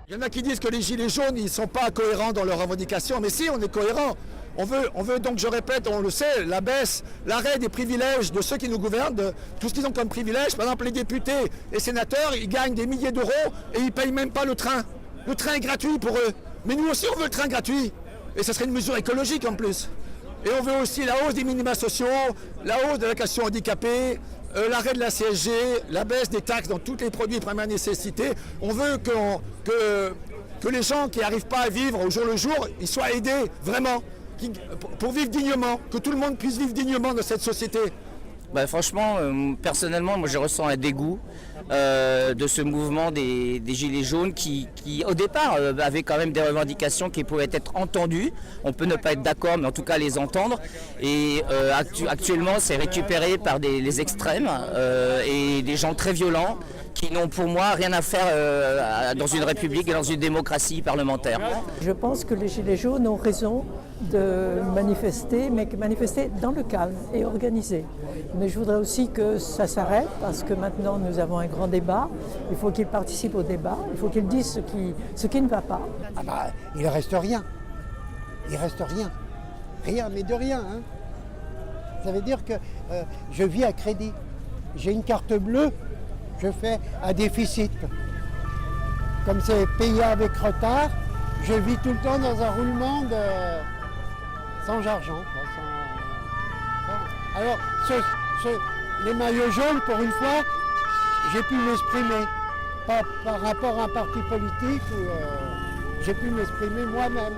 Il y en a qui disent que les Gilets jaunes, ils ne sont pas cohérents dans leurs revendications. Mais si, on est cohérents. On veut donc, je répète, on le sait, la baisse, l'arrêt des privilèges de ceux qui nous gouvernent, de tout ce qu'ils ont comme privilège. Par exemple, les députés et sénateurs, ils gagnent des milliers d'euros et ils ne payent même pas le train. Le train est gratuit pour eux. Mais nous aussi, on veut le train gratuit. Et ce serait une mesure écologique en plus. Et on veut aussi la hausse des minima sociaux, la hausse de l'allocation handicapée, l'arrêt de la CSG, la baisse des taxes dans tous les produits de première nécessité. On veut que les gens qui n'arrivent pas à vivre au jour le jour, ils soient aidés vraiment pour vivre dignement, que tout le monde puisse vivre dignement dans cette société. Franchement, personnellement, moi je ressens un dégoût de ce mouvement des Gilets jaunes qui au départ avait quand même des revendications qui pouvaient être entendues. On peut ne pas être d'accord, mais en tout cas les entendre. Et actuellement, c'est récupéré par les extrêmes et des gens très violents qui n'ont pour moi rien à faire dans une république et dans une démocratie parlementaire. Je pense que les Gilets jaunes ont raison de manifester, mais manifester dans le calme et organisé. Mais je voudrais aussi que ça s'arrête parce que maintenant nous avons un grand débat. Il faut qu'ils participent au débat, il faut qu'ils disent ce qui ne va pas. Il ne reste rien. Il ne reste rien. Rien, mais de rien. Hein. Ça veut dire que je vis à crédit. J'ai une carte bleue, je fais un déficit. Comme c'est payé avec retard, je vis tout le temps dans un roulement sans argent. Alors, les maillots jaunes, pour une fois, j'ai pu m'exprimer. Pas par rapport à un parti politique, j'ai pu m'exprimer moi-même.